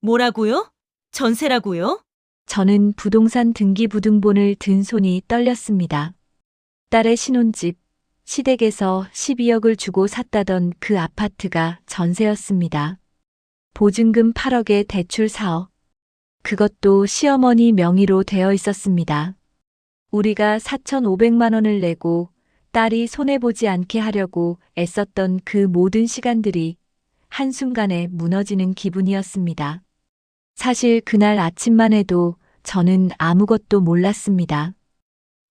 뭐라고요? 전세라고요? 저는 부동산 등기부등본을 든 손이 떨렸습니다. 딸의 신혼집, 시댁에서 12억을 주고 샀다던 그 아파트가 전세였습니다. 보증금 8억에 대출 4억. 그것도 시어머니 명의로 되어 있었습니다. 우리가 4,500만 원을 내고 딸이 손해보지 않게 하려고 애썼던 그 모든 시간들이 한순간에 무너지는 기분이었습니다. 사실 그날 아침만 해도 저는 아무것도 몰랐습니다.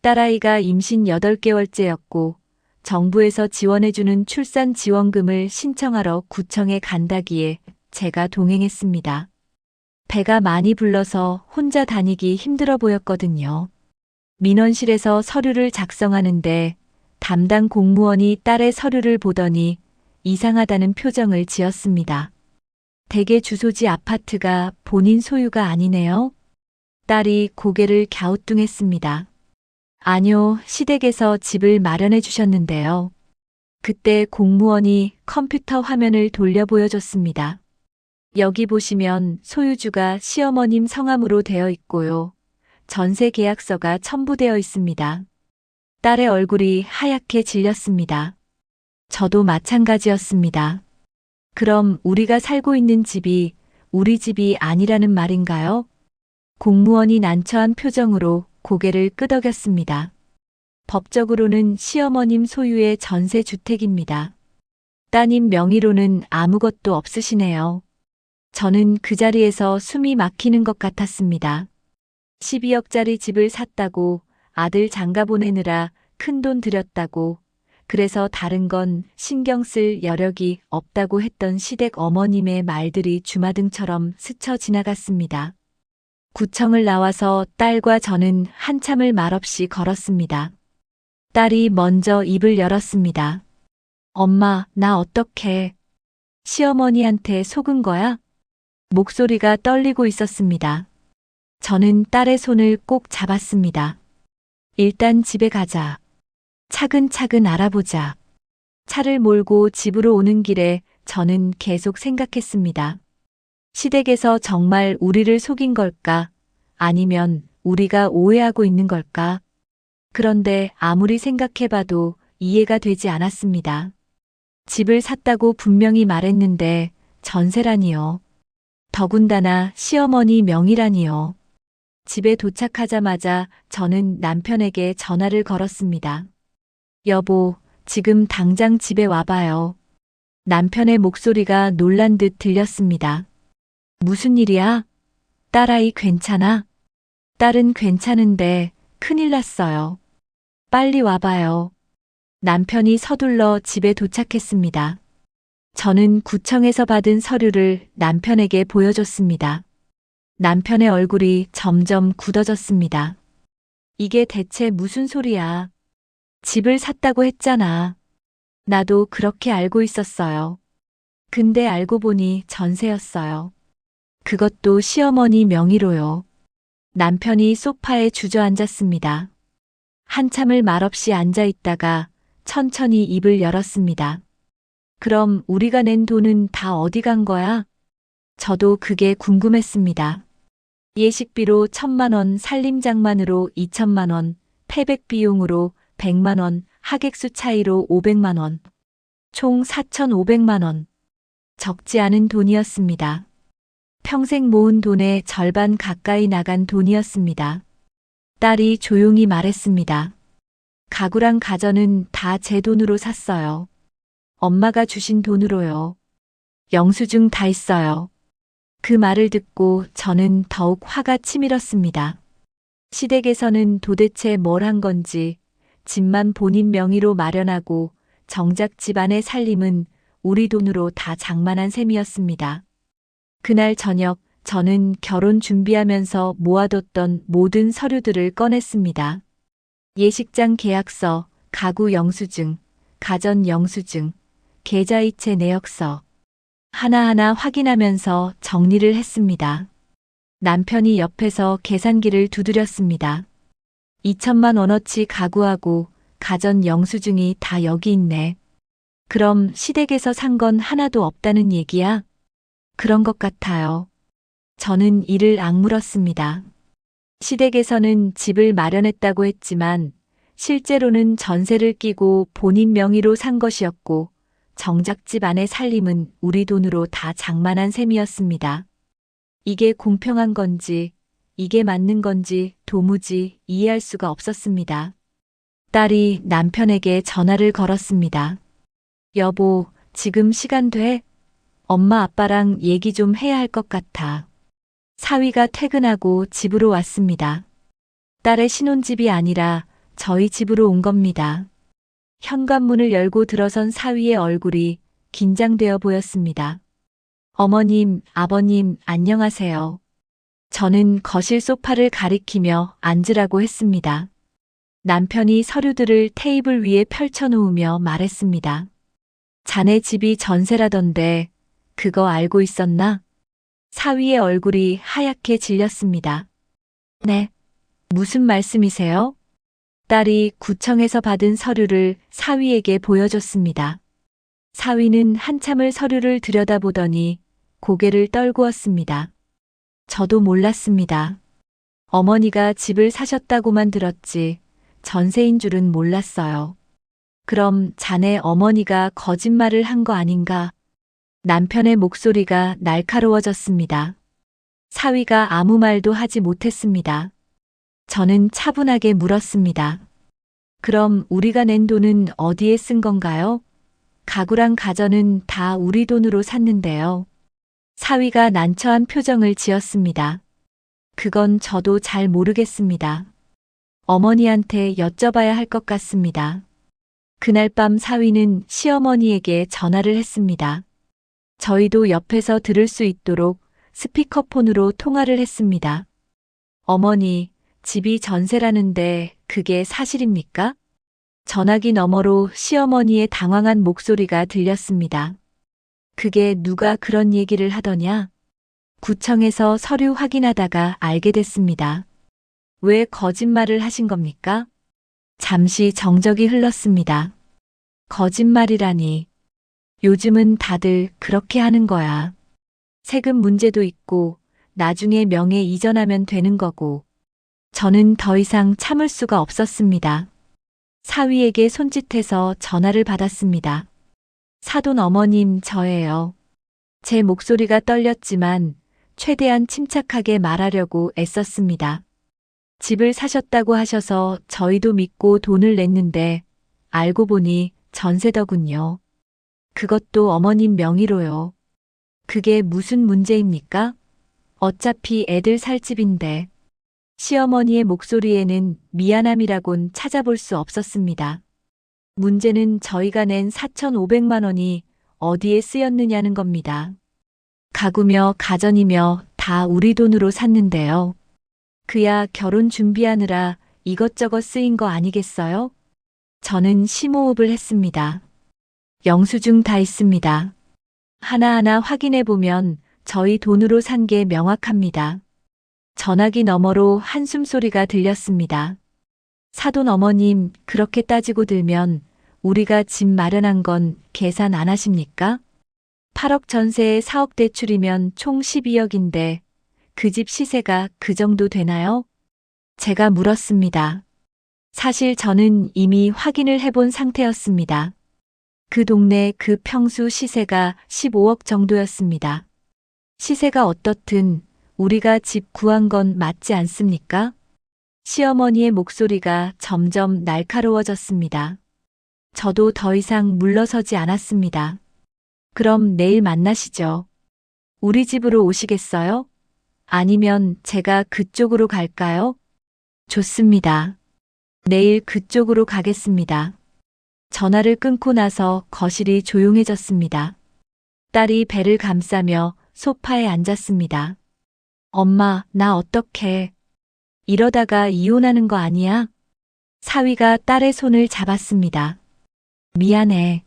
딸아이가 임신 8개월째였고 정부에서 지원해주는 출산 지원금을 신청하러 구청에 간다기에 제가 동행했습니다. 배가 많이 불러서 혼자 다니기 힘들어 보였거든요. 민원실에서 서류를 작성하는데 담당 공무원이 딸의 서류를 보더니 이상하다는 표정을 지었습니다. 대개 주소지 아파트가 본인 소유가 아니네요. 딸이 고개를 갸우뚱했습니다. 아니요, 시댁에서 집을 마련해 주셨는데요. 그때 공무원이 컴퓨터 화면을 돌려 보여줬습니다. 여기 보시면 소유주가 시어머님 성함으로 되어 있고요. 전세 계약서가 첨부되어 있습니다. 딸의 얼굴이 하얗게 질렸습니다. 저도 마찬가지였습니다. 그럼 우리가 살고 있는 집이 우리 집이 아니라는 말인가요? 공무원이 난처한 표정으로 고개를 끄덕였습니다. 법적으로는 시어머님 소유의 전세 주택입니다. 따님 명의로는 아무것도 없으시네요. 저는 그 자리에서 숨이 막히는 것 같았습니다. 12억짜리 집을 샀다고 아들 장가 보내느라 큰돈 들였다고 그래서 다른 건 신경 쓸 여력이 없다고 했던 시댁 어머님의 말들이 주마등처럼 스쳐 지나갔습니다. 구청을 나와서 딸과 저는 한참을 말없이 걸었습니다. 딸이 먼저 입을 열었습니다. 엄마, 나 어떡해. 시어머니한테 속은 거야? 목소리가 떨리고 있었습니다. 저는 딸의 손을 꼭 잡았습니다. 일단 집에 가자. 차근차근 알아보자. 차를 몰고 집으로 오는 길에 저는 계속 생각했습니다. 시댁에서 정말 우리를 속인 걸까? 아니면 우리가 오해하고 있는 걸까? 그런데 아무리 생각해봐도 이해가 되지 않았습니다. 집을 샀다고 분명히 말했는데 전세라니요. 더군다나 시어머니 명의라니요. 집에 도착하자마자 저는 남편에게 전화를 걸었습니다. 여보, 지금 당장 집에 와봐요. 남편의 목소리가 놀란 듯 들렸습니다. 무슨 일이야? 딸아이 괜찮아? 딸은 괜찮은데 큰일 났어요. 빨리 와봐요. 남편이 서둘러 집에 도착했습니다. 저는 구청에서 받은 서류를 남편에게 보여줬습니다. 남편의 얼굴이 점점 굳어졌습니다. 이게 대체 무슨 소리야? 집을 샀다고 했잖아. 나도 그렇게 알고 있었어요. 근데 알고 보니 전세였어요. 그것도 시어머니 명의로요. 남편이 소파에 주저앉았습니다. 한참을 말없이 앉아 있다가 천천히 입을 열었습니다. 그럼 우리가 낸 돈은 다 어디 간 거야? 저도 그게 궁금했습니다. 예식비로 1,000만 원, 살림장만으로 2천만 원, 패백 비용으로 100만 원, 하객수 차이로 500만 원. 총 4,500만 원. 적지 않은 돈이었습니다. 평생 모은 돈의 절반 가까이 나간 돈이었습니다. 딸이 조용히 말했습니다. 가구랑 가전은 다 제 돈으로 샀어요. 엄마가 주신 돈으로요. 영수증 다 있어요. 그 말을 듣고 저는 더욱 화가 치밀었습니다. 시댁에서는 도대체 뭘 한 건지 집만 본인 명의로 마련하고 정작 집안의 살림은 우리 돈으로 다 장만한 셈이었습니다. 그날 저녁 저는 결혼 준비하면서 모아뒀던 모든 서류들을 꺼냈습니다. 예식장 계약서, 가구 영수증, 가전 영수증, 계좌이체 내역서. 하나하나 확인하면서 정리를 했습니다. 남편이 옆에서 계산기를 두드렸습니다. 2천만 원어치 가구하고 가전 영수증이 다 여기 있네. 그럼 시댁에서 산 건 하나도 없다는 얘기야? 그런 것 같아요. 저는 이를 악물었습니다. 시댁에서는 집을 마련했다고 했지만 실제로는 전세를 끼고 본인 명의로 산 것이었고 정작 집 안의 살림은 우리 돈으로 다 장만한 셈이었습니다. 이게 공평한 건지 이게 맞는 건지 도무지 이해할 수가 없었습니다. 딸이 남편에게 전화를 걸었습니다. 여보, 지금 시간 돼? 엄마 아빠랑 얘기 좀 해야 할 것 같아. 사위가 퇴근하고 집으로 왔습니다. 딸의 신혼집이 아니라 저희 집으로 온 겁니다. 현관문을 열고 들어선 사위의 얼굴이 긴장되어 보였습니다. 어머님, 아버님, 안녕하세요. 저는 거실 소파를 가리키며 앉으라고 했습니다. 남편이 서류들을 테이블 위에 펼쳐놓으며 말했습니다. 자네 집이 전세라던데 그거 알고 있었나? 사위의 얼굴이 하얗게 질렸습니다. 네. 무슨 말씀이세요? 딸이 구청에서 받은 서류를 사위에게 보여줬습니다. 사위는 한참을 서류를 들여다보더니 고개를 떨구었습니다. 저도 몰랐습니다. 어머니가 집을 사셨다고만 들었지 전세인 줄은 몰랐어요. 그럼 자네 어머니가 거짓말을 한 거 아닌가? 남편의 목소리가 날카로워졌습니다. 사위가 아무 말도 하지 못했습니다. 저는 차분하게 물었습니다. 그럼 우리가 낸 돈은 어디에 쓴 건가요? 가구랑 가전은 다 우리 돈으로 샀는데요. 사위가 난처한 표정을 지었습니다. 그건 저도 잘 모르겠습니다. 어머니한테 여쭤봐야 할 것 같습니다. 그날 밤 사위는 시어머니에게 전화를 했습니다. 저희도 옆에서 들을 수 있도록 스피커폰으로 통화를 했습니다. 어머니, 집이 전세라는데 그게 사실입니까? 전화기 너머로 시어머니의 당황한 목소리가 들렸습니다. 그게 누가 그런 얘기를 하더냐? 구청에서 서류 확인하다가 알게 됐습니다. 왜 거짓말을 하신 겁니까? 잠시 정적이 흘렀습니다. 거짓말이라니. 요즘은 다들 그렇게 하는 거야. 세금 문제도 있고 나중에 명예 이전하면 되는 거고. 저는 더 이상 참을 수가 없었습니다. 사위에게 손짓해서 전화를 받았습니다. 사돈 어머님, 저예요. 제 목소리가 떨렸지만 최대한 침착하게 말하려고 애썼습니다. 집을 사셨다고 하셔서 저희도 믿고 돈을 냈는데 알고 보니 전세더군요. 그것도 어머님 명의로요. 그게 무슨 문제입니까? 어차피 애들 살 집인데. 시어머니의 목소리에는 미안함이라곤 찾아볼 수 없었습니다. 문제는 저희가 낸 4,500만 원이 어디에 쓰였느냐는 겁니다. 가구며 가전이며 다 우리 돈으로 샀는데요. 그야 결혼 준비하느라 이것저것 쓰인 거 아니겠어요? 저는 심호흡을 했습니다. 영수증 다 있습니다. 하나하나 확인해 보면 저희 돈으로 산 게 명확합니다. 전화기 너머로 한숨 소리가 들렸습니다. 사돈 어머님, 그렇게 따지고 들면 우리가 집 마련한 건 계산 안 하십니까? 8억 전세에 4억 대출이면 총 12억인데 그 집 시세가 그 정도 되나요? 제가 물었습니다. 사실 저는 이미 확인을 해본 상태였습니다. 그 동네 그 평수 시세가 15억 정도였습니다. 시세가 어떻든 우리가 집 구한 건 맞지 않습니까? 시어머니의 목소리가 점점 날카로워졌습니다. 저도 더 이상 물러서지 않았습니다. 그럼 내일 만나시죠. 우리 집으로 오시겠어요? 아니면 제가 그쪽으로 갈까요? 좋습니다. 내일 그쪽으로 가겠습니다. 전화를 끊고 나서 거실이 조용해졌습니다. 딸이 배를 감싸며 소파에 앉았습니다. 엄마, 나 어떡해. 이러다가 이혼하는 거 아니야? 사위가 딸의 손을 잡았습니다. 미안해.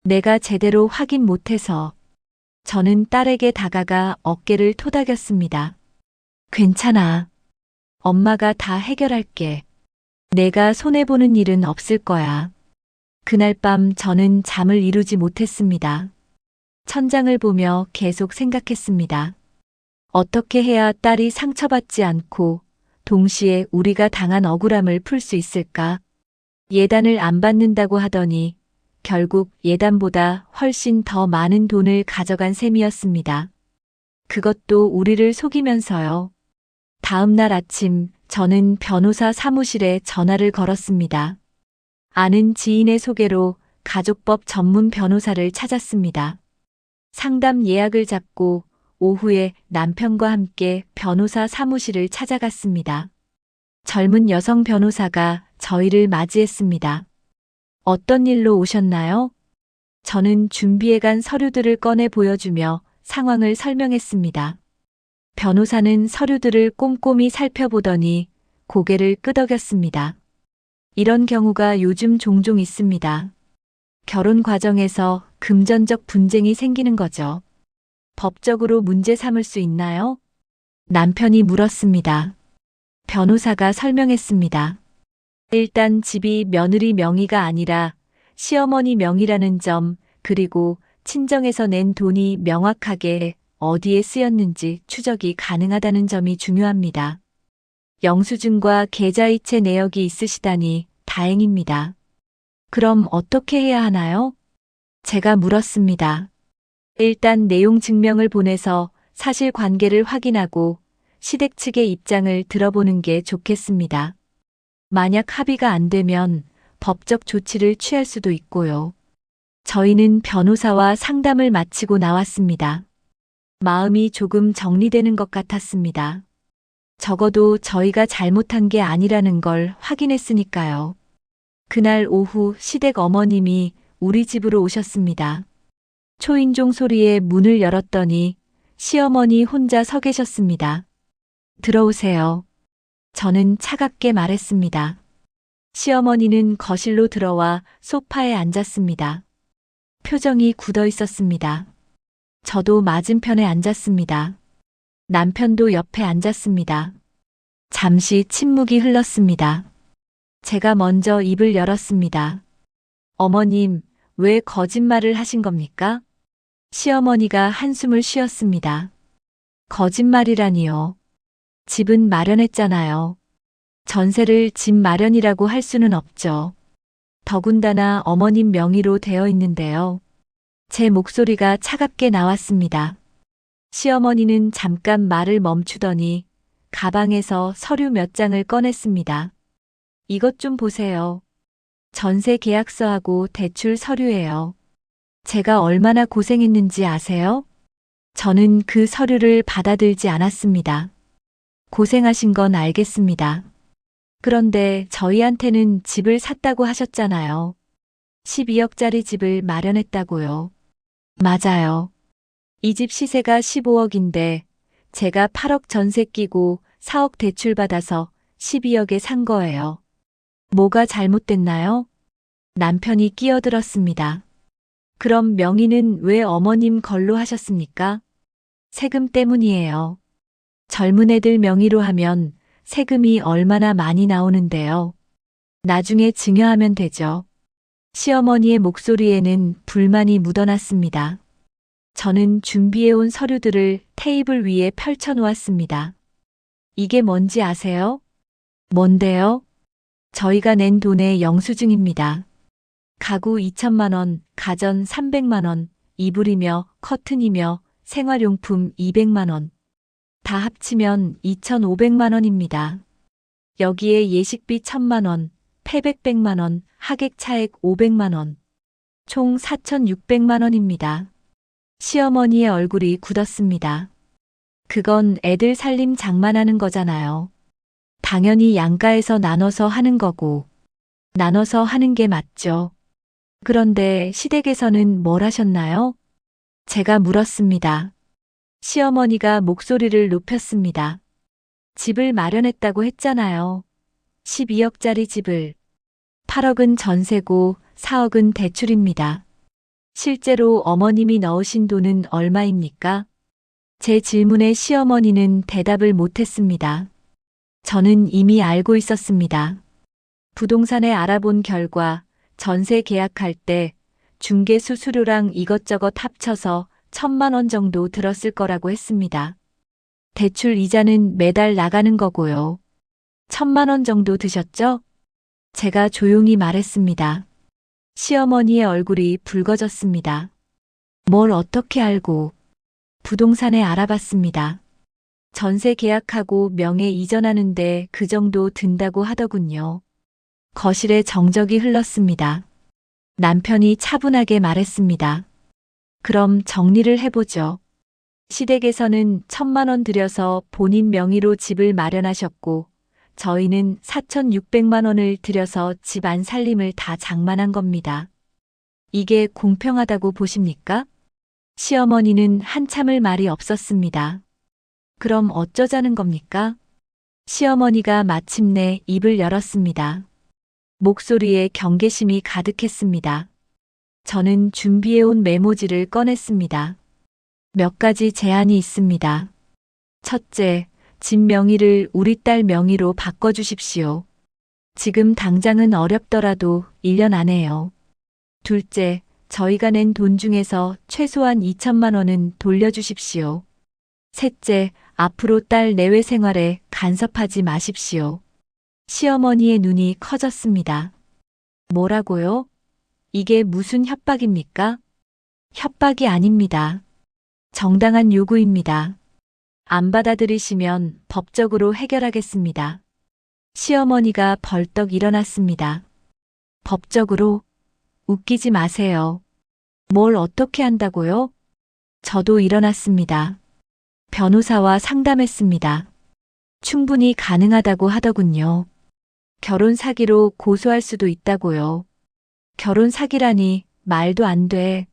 내가 제대로 확인 못해서. 저는 딸에게 다가가 어깨를 토닥였습니다. 괜찮아. 엄마가 다 해결할게. 내가 손해보는 일은 없을 거야. 그날 밤 저는 잠을 이루지 못했습니다. 천장을 보며 계속 생각했습니다. 어떻게 해야 딸이 상처받지 않고 동시에 우리가 당한 억울함을 풀 수 있을까? 예단을 안 받는다고 하더니 결국 예단보다 훨씬 더 많은 돈을 가져간 셈이었습니다. 그것도 우리를 속이면서요. 다음 날 아침 저는 변호사 사무실에 전화를 걸었습니다. 아는 지인의 소개로 가족법 전문 변호사를 찾았습니다. 상담 예약을 잡고 오후에 남편과 함께 변호사 사무실을 찾아갔습니다. 젊은 여성 변호사가 저희를 맞이했습니다. 어떤 일로 오셨나요? 저는 준비해간 서류들을 꺼내 보여주며 상황을 설명했습니다. 변호사는 서류들을 꼼꼼히 살펴보더니 고개를 끄덕였습니다. 이런 경우가 요즘 종종 있습니다. 결혼 과정에서 금전적 분쟁이 생기는 거죠. 법적으로 문제 삼을 수 있나요? 남편이 물었습니다. 변호사가 설명했습니다. 일단 집이 며느리 명의가 아니라 시어머니 명의라는 점, 그리고 친정에서 낸 돈이 명확하게 어디에 쓰였는지 추적이 가능하다는 점이 중요합니다. 영수증과 계좌이체 내역이 있으시다니 다행입니다. 그럼 어떻게 해야 하나요? 제가 물었습니다. 일단 내용 증명을 보내서 사실관계를 확인하고 시댁 측의 입장을 들어보는 게 좋겠습니다. 만약 합의가 안 되면 법적 조치를 취할 수도 있고요. 저희는 변호사와 상담을 마치고 나왔습니다. 마음이 조금 정리되는 것 같았습니다. 적어도 저희가 잘못한 게 아니라는 걸 확인했으니까요. 그날 오후 시댁 어머님이 우리 집으로 오셨습니다. 초인종 소리에 문을 열었더니 시어머니 혼자 서 계셨습니다. 들어오세요. 저는 차갑게 말했습니다. 시어머니는 거실로 들어와 소파에 앉았습니다. 표정이 굳어 있었습니다. 저도 맞은편에 앉았습니다. 남편도 옆에 앉았습니다. 잠시 침묵이 흘렀습니다. 제가 먼저 입을 열었습니다. 어머님, 왜 거짓말을 하신 겁니까? 시어머니가 한숨을 쉬었습니다. 거짓말이라니요. 집은 마련했잖아요. 전세를 집 마련이라고 할 수는 없죠. 더군다나 어머님 명의로 되어 있는데요. 제 목소리가 차갑게 나왔습니다. 시어머니는 잠깐 말을 멈추더니 가방에서 서류 몇 장을 꺼냈습니다. 이것 좀 보세요. 전세 계약서하고 대출 서류예요. 제가 얼마나 고생했는지 아세요? 저는 그 서류를 받아들지 않았습니다. 고생하신 건 알겠습니다. 그런데 저희한테는 집을 샀다고 하셨잖아요. 12억짜리 집을 마련했다고요. 맞아요. 이 집 시세가 15억인데 제가 8억 전세 끼고 4억 대출 받아서 12억에 산 거예요. 뭐가 잘못됐나요? 남편이 끼어들었습니다. 그럼 명의는 왜 어머님 걸로 하셨습니까? 세금 때문이에요. 젊은 애들 명의로 하면 세금이 얼마나 많이 나오는데요. 나중에 증여하면 되죠. 시어머니의 목소리에는 불만이 묻어났습니다. 저는 준비해온 서류들을 테이블 위에 펼쳐놓았습니다. 이게 뭔지 아세요? 뭔데요? 저희가 낸 돈의 영수증입니다. 가구 2천만 원, 가전 300만 원, 이불이며 커튼이며 생활용품 200만 원. 다 합치면 2,500만 원입니다. 여기에 예식비 1,000만 원, 폐백 100만 원, 하객 차액 500만 원. 총 4,600만 원입니다. 시어머니의 얼굴이 굳었습니다. 그건 애들 살림 장만하는 거잖아요. 당연히 양가에서 나눠서 하는 거고, 나눠서 하는 게 맞죠. 그런데 시댁에서는 뭘 하셨나요? 제가 물었습니다. 시어머니가 목소리를 높였습니다. 집을 마련했다고 했잖아요. 12억짜리 집을. 8억은 전세고 4억은 대출입니다. 실제로 어머님이 넣으신 돈은 얼마입니까? 제 질문에 시어머니는 대답을 못했습니다. 저는 이미 알고 있었습니다. 부동산에 알아본 결과 전세 계약할 때 중개 수수료랑 이것저것 합쳐서 1,000만 원 정도 들었을 거라고 했습니다. 대출 이자는 매달 나가는 거고요. 1,000만 원 정도 드셨죠? 제가 조용히 말했습니다. 시어머니의 얼굴이 붉어졌습니다. 뭘 어떻게 알고? 부동산에 알아봤습니다. 전세 계약하고 명예 이전하는데 그 정도 든다고 하더군요. 거실에 정적이 흘렀습니다. 남편이 차분하게 말했습니다. 그럼 정리를 해보죠. 시댁에서는 1,000만 원 들여서 본인 명의로 집을 마련하셨고, 저희는 4,600만 원을 들여서 집 안 살림을 다 장만한 겁니다. 이게 공평하다고 보십니까? 시어머니는 한참을 말이 없었습니다. 그럼 어쩌자는 겁니까? 시어머니가 마침내 입을 열었습니다. 목소리에 경계심이 가득했습니다. 저는 준비해온 메모지를 꺼냈습니다. 몇 가지 제안이 있습니다. 첫째, 집 명의를 우리 딸 명의로 바꿔주십시오. 지금 당장은 어렵더라도 1년 안에요. 둘째, 저희가 낸 돈 중에서 최소한 2천만 원은 돌려주십시오. 셋째, 앞으로 딸 내외 생활에 간섭하지 마십시오. 시어머니의 눈이 커졌습니다. 뭐라고요? 이게 무슨 협박입니까? 협박이 아닙니다. 정당한 요구입니다. 안 받아들이시면 법적으로 해결하겠습니다. 시어머니가 벌떡 일어났습니다. 법적으로? 웃기지 마세요. 뭘 어떻게 한다고요? 저도 일어났습니다. 변호사와 상담했습니다. 충분히 가능하다고 하더군요. 결혼 사기로 고소할 수도 있다고요. 결혼 사기라니 말도 안 돼.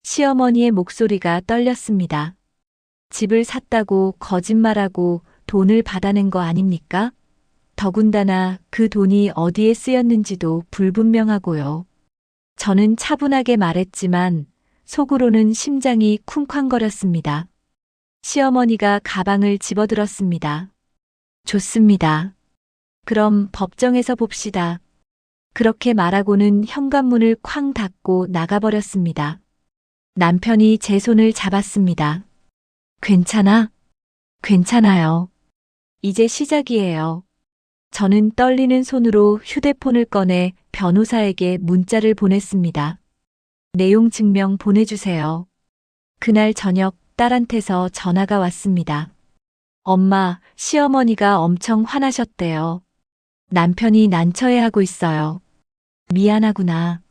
시어머니의 목소리가 떨렸습니다. 집을 샀다고 거짓말하고 돈을 받아낸 거 아닙니까? 더군다나 그 돈이 어디에 쓰였는지도 불분명하고요. 저는 차분하게 말했지만 속으로는 심장이 쿵쾅거렸습니다. 시어머니가 가방을 집어들었습니다. 좋습니다. 그럼 법정에서 봅시다. 그렇게 말하고는 현관문을 쾅 닫고 나가버렸습니다. 남편이 제 손을 잡았습니다. 괜찮아? 괜찮아요. 이제 시작이에요. 저는 떨리는 손으로 휴대폰을 꺼내 변호사에게 문자를 보냈습니다. 내용 증명 보내주세요. 그날 저녁 딸한테서 전화가 왔습니다. 엄마, 시어머니가 엄청 화나셨대요. 남편이 난처해하고 있어요. 미안하구나.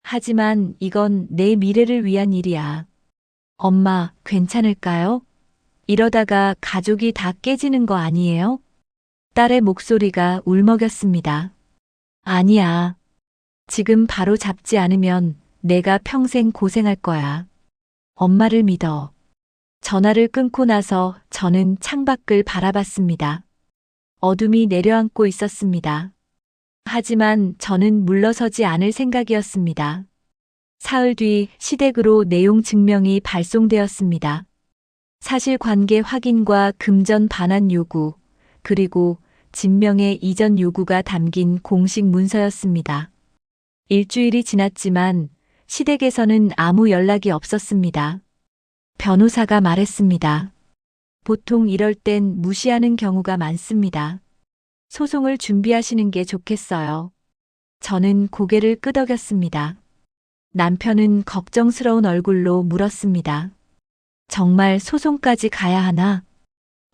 하지만 이건 내 미래를 위한 일이야. 엄마, 괜찮을까요? 이러다가 가족이 다 깨지는 거 아니에요? 딸의 목소리가 울먹였습니다. 아니야. 지금 바로 잡지 않으면 내가 평생 고생할 거야. 엄마를 믿어. 전화를 끊고 나서 저는 창밖을 바라봤습니다. 어둠이 내려앉고 있었습니다. 하지만 저는 물러서지 않을 생각이었습니다. 사흘 뒤 시댁으로 내용 증명이 발송되었습니다. 사실관계 확인과 금전 반환 요구, 그리고 진명의 이전 요구가 담긴 공식 문서였습니다. 일주일이 지났지만 시댁에서는 아무 연락이 없었습니다. 변호사가 말했습니다. 보통 이럴 땐 무시하는 경우가 많습니다. 소송을 준비하시는 게 좋겠어요. 저는 고개를 끄덕였습니다. 남편은 걱정스러운 얼굴로 물었습니다. 정말 소송까지 가야 하나?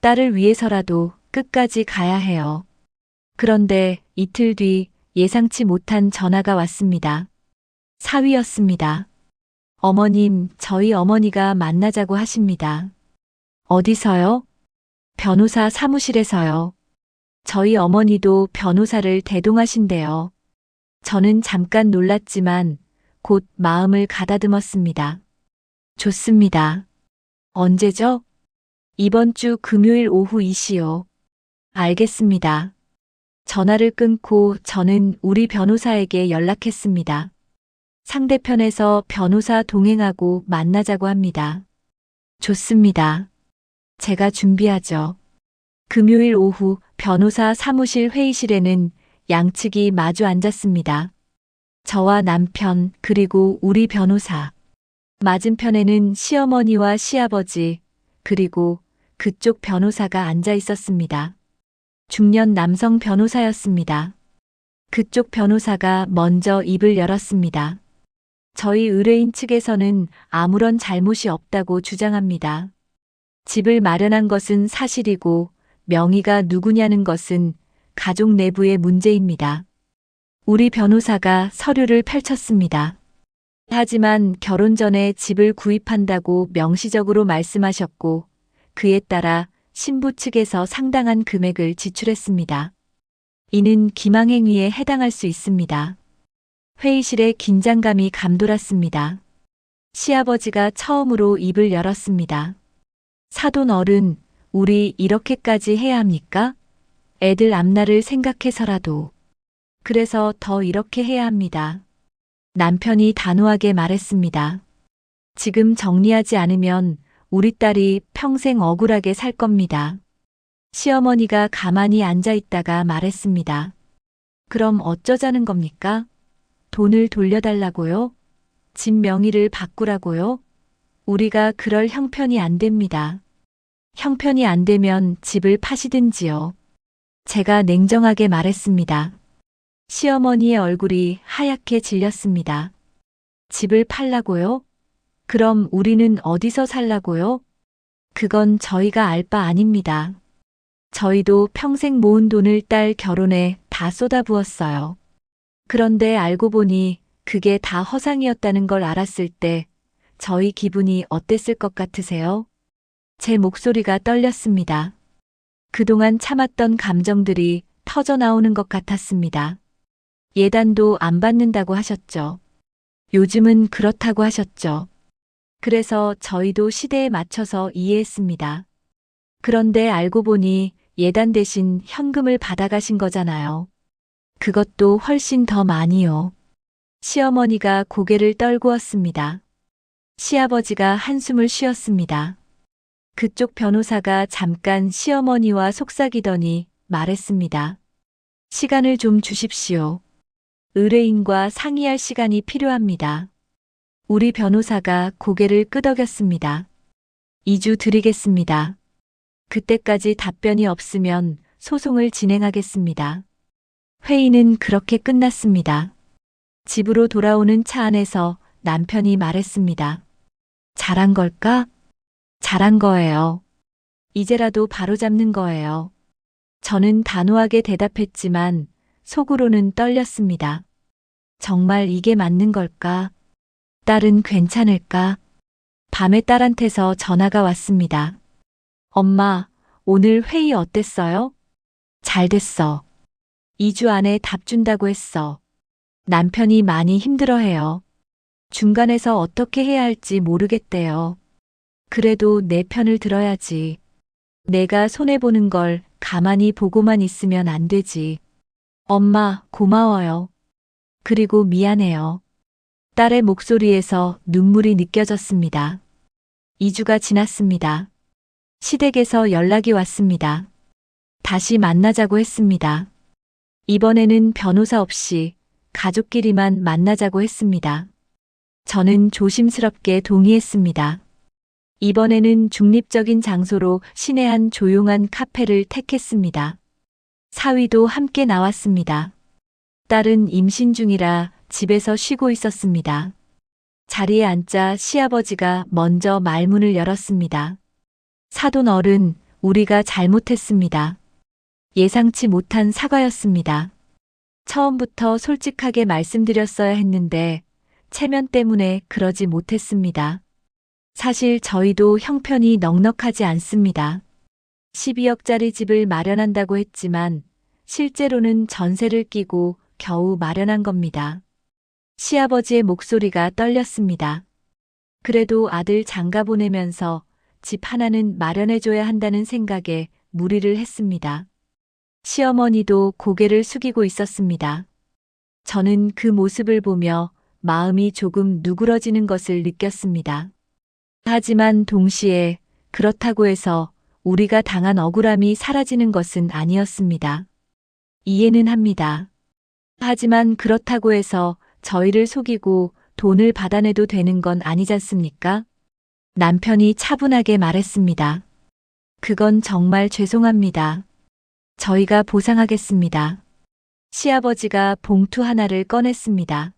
딸을 위해서라도 끝까지 가야 해요. 그런데 이틀 뒤 예상치 못한 전화가 왔습니다. 사위였습니다. 어머님, 저희 어머니가 만나자고 하십니다. 어디서요? 변호사 사무실에서요. 저희 어머니도 변호사를 대동하신대요. 저는 잠깐 놀랐지만 곧 마음을 가다듬었습니다. 좋습니다. 언제죠? 이번 주 금요일 오후 2시요. 알겠습니다. 전화를 끊고 저는 우리 변호사에게 연락했습니다. 상대편에서 변호사 동행하고 만나자고 합니다. 좋습니다. 제가 준비하죠. 금요일 오후 변호사 사무실 회의실에는 양측이 마주 앉았습니다. 저와 남편 그리고 우리 변호사. 맞은편에는 시어머니와 시아버지 그리고 그쪽 변호사가 앉아 있었습니다. 중년 남성 변호사였습니다. 그쪽 변호사가 먼저 입을 열었습니다. 저희 의뢰인 측에서는 아무런 잘못이 없다고 주장합니다. 집을 마련한 것은 사실이고 명의가 누구냐는 것은 가족 내부의 문제입니다. 우리 변호사가 서류를 펼쳤습니다. 하지만 결혼 전에 집을 구입한다고 명시적으로 말씀하셨고 그에 따라 신부 측에서 상당한 금액을 지출했습니다. 이는 기망행위에 해당할 수 있습니다. 회의실에 긴장감이 감돌았습니다. 시아버지가 처음으로 입을 열었습니다. 사돈 어른, 우리 이렇게까지 해야 합니까? 애들 앞날을 생각해서라도. 그래서 더 이렇게 해야 합니다. 남편이 단호하게 말했습니다. 지금 정리하지 않으면 우리 딸이 평생 억울하게 살 겁니다. 시어머니가 가만히 앉아 있다가 말했습니다. 그럼 어쩌자는 겁니까? 돈을 돌려달라고요? 집 명의를 바꾸라고요? 우리가 그럴 형편이 안 됩니다. 형편이 안 되면 집을 파시든지요. 제가 냉정하게 말했습니다. 시어머니의 얼굴이 하얗게 질렸습니다. 집을 팔라고요? 그럼 우리는 어디서 살라고요? 그건 저희가 알 바 아닙니다. 저희도 평생 모은 돈을 딸 결혼에 다 쏟아부었어요. 그런데 알고 보니 그게 다 허상이었다는 걸 알았을 때 저희 기분이 어땠을 것 같으세요? 제 목소리가 떨렸습니다. 그동안 참았던 감정들이 터져 나오는 것 같았습니다. 예단도 안 받는다고 하셨죠. 요즘은 그렇다고 하셨죠. 그래서 저희도 시대에 맞춰서 이해했습니다. 그런데 알고 보니 예단 대신 현금을 받아가신 거잖아요. 그것도 훨씬 더 많이요. 시어머니가 고개를 떨구었습니다. 시아버지가 한숨을 쉬었습니다. 그쪽 변호사가 잠깐 시어머니와 속삭이더니 말했습니다. 시간을 좀 주십시오. 의뢰인과 상의할 시간이 필요합니다. 우리 변호사가 고개를 끄덕였습니다. 2주 드리겠습니다. 그때까지 답변이 없으면 소송을 진행하겠습니다. 회의는 그렇게 끝났습니다. 집으로 돌아오는 차 안에서 남편이 말했습니다. 잘한 걸까? 잘한 거예요. 이제라도 바로잡는 거예요. 저는 단호하게 대답했지만 속으로는 떨렸습니다. 정말 이게 맞는 걸까? 딸은 괜찮을까? 밤에 딸한테서 전화가 왔습니다. 엄마, 오늘 회의 어땠어요? 잘 됐어. 2주 안에 답 준다고 했어. 남편이 많이 힘들어해요. 중간에서 어떻게 해야 할지 모르겠대요. 그래도 내 편을 들어야지. 내가 손해보는 걸 가만히 보고만 있으면 안 되지. 엄마, 고마워요. 그리고 미안해요. 딸의 목소리에서 눈물이 느껴졌습니다. 2주가 지났습니다. 시댁에서 연락이 왔습니다. 다시 만나자고 했습니다. 이번에는 변호사 없이 가족끼리만 만나자고 했습니다. 저는 조심스럽게 동의했습니다. 이번에는 중립적인 장소로 시내 한 조용한 카페를 택했습니다. 사위도 함께 나왔습니다. 딸은 임신 중이라 집에서 쉬고 있었습니다. 자리에 앉자 시아버지가 먼저 말문을 열었습니다. 사돈 어른, 우리가 잘못했습니다. 예상치 못한 사과였습니다. 처음부터 솔직하게 말씀드렸어야 했는데 체면 때문에 그러지 못했습니다. 사실 저희도 형편이 넉넉하지 않습니다. 12억짜리 집을 마련한다고 했지만 실제로는 전세를 끼고 겨우 마련한 겁니다. 시아버지의 목소리가 떨렸습니다. 그래도 아들 장가 보내면서 집 하나는 마련해줘야 한다는 생각에 무리를 했습니다. 시어머니도 고개를 숙이고 있었습니다. 저는 그 모습을 보며 마음이 조금 누그러지는 것을 느꼈습니다. 하지만 동시에 그렇다고 해서 우리가 당한 억울함이 사라지는 것은 아니었습니다. 이해는 합니다. 하지만 그렇다고 해서 저희를 속이고 돈을 받아내도 되는 건 아니지 않습니까? 남편이 차분하게 말했습니다. 그건 정말 죄송합니다. 저희가 보상하겠습니다. 시아버지가 봉투 하나를 꺼냈습니다.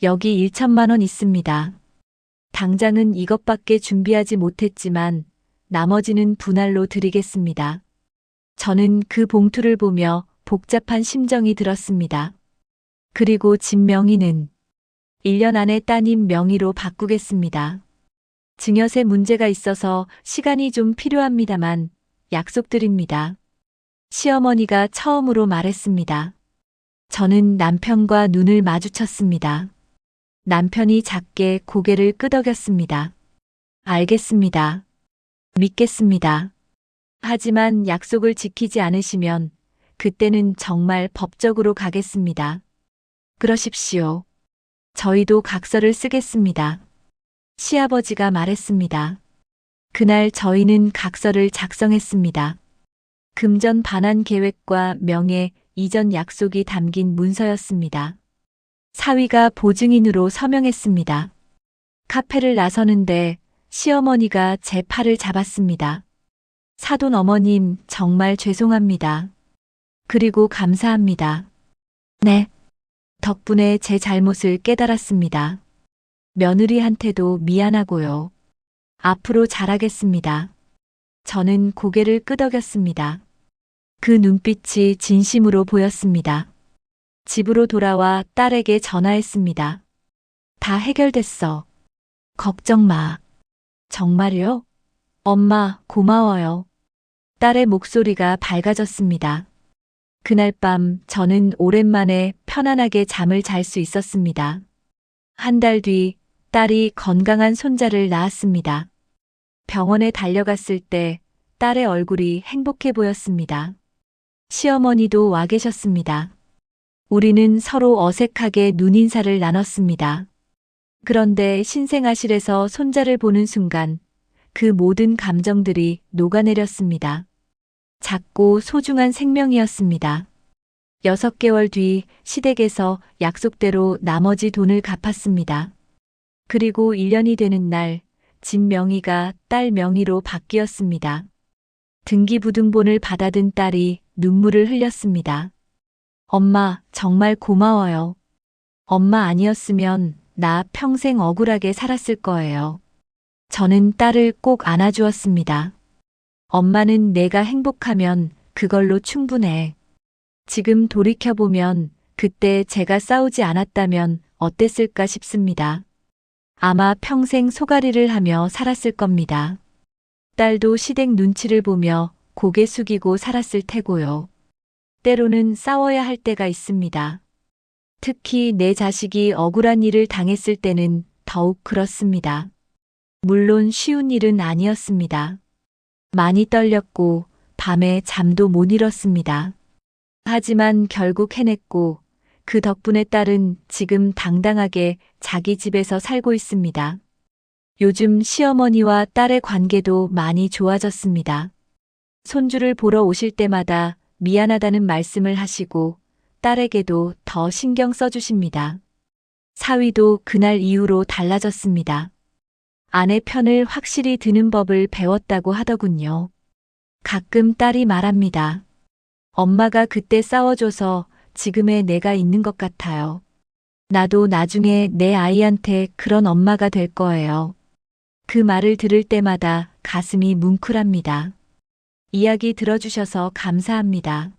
여기 1천만 원 있습니다. 당장은 이것밖에 준비하지 못했지만 나머지는 분할로 드리겠습니다. 저는 그 봉투를 보며 복잡한 심정이 들었습니다. 그리고 집 명의는 1년 안에 따님 명의로 바꾸겠습니다. 증여세 문제가 있어서 시간이 좀 필요합니다만 약속드립니다. 시어머니가 처음으로 말했습니다. 저는 남편과 눈을 마주쳤습니다. 남편이 작게 고개를 끄덕였습니다. 알겠습니다. 믿겠습니다. 하지만 약속을 지키지 않으시면 그때는 정말 법적으로 가겠습니다. 그러십시오. 저희도 각서를 쓰겠습니다. 시아버지가 말했습니다. 그날 저희는 각서를 작성했습니다. 금전 반환 계획과 명예 이전 약속이 담긴 문서였습니다. 사위가 보증인으로 서명했습니다. 카페를 나서는데 시어머니가 제 팔을 잡았습니다. 사돈 어머님, 정말 죄송합니다. 그리고 감사합니다. 네. 덕분에 제 잘못을 깨달았습니다. 며느리한테도 미안하고요. 앞으로 잘하겠습니다. 저는 고개를 끄덕였습니다. 그 눈빛이 진심으로 보였습니다. 집으로 돌아와 딸에게 전화했습니다. 다 해결됐어. 걱정 마. 정말요? 엄마, 고마워요. 딸의 목소리가 밝아졌습니다. 그날 밤 저는 오랜만에 편안하게 잠을 잘 수 있었습니다. 한 달 뒤 딸이 건강한 손자를 낳았습니다. 병원에 달려갔을 때 딸의 얼굴이 행복해 보였습니다. 시어머니도 와 계셨습니다. 우리는 서로 어색하게 눈인사를 나눴습니다. 그런데 신생아실에서 손자를 보는 순간 그 모든 감정들이 녹아내렸습니다. 작고 소중한 생명이었습니다. 6개월 뒤 시댁에서 약속대로 나머지 돈을 갚았습니다. 그리고 1년이 되는 날, 집 명의가 딸 명의로 바뀌었습니다. 등기부등본을 받아든 딸이 눈물을 흘렸습니다. 엄마, 정말 고마워요. 엄마 아니었으면 나 평생 억울하게 살았을 거예요. 저는 딸을 꼭 안아주었습니다. 엄마는 내가 행복하면 그걸로 충분해. 지금 돌이켜보면 그때 제가 싸우지 않았다면 어땠을까 싶습니다. 아마 평생 소가리를 하며 살았을 겁니다. 딸도 시댁 눈치를 보며 고개 숙이고 살았을 테고요. 때로는 싸워야 할 때가 있습니다. 특히 내 자식이 억울한 일을 당했을 때는 더욱 그렇습니다. 물론 쉬운 일은 아니었습니다. 많이 떨렸고 밤에 잠도 못 이뤘습니다. 하지만 결국 해냈고 그 덕분에 딸은 지금 당당하게 자기 집에서 살고 있습니다. 요즘 시어머니와 딸의 관계도 많이 좋아졌습니다. 손주를 보러 오실 때마다 미안하다는 말씀을 하시고 딸에게도 더 신경 써주십니다. 사위도 그날 이후로 달라졌습니다. 아내 편을 확실히 드는 법을 배웠다고 하더군요. 가끔 딸이 말합니다. 엄마가 그때 싸워줘서 지금의 내가 있는 것 같아요. 나도 나중에 내 아이한테 그런 엄마가 될 거예요. 그 말을 들을 때마다 가슴이 뭉클합니다. 이야기 들어주셔서 감사합니다.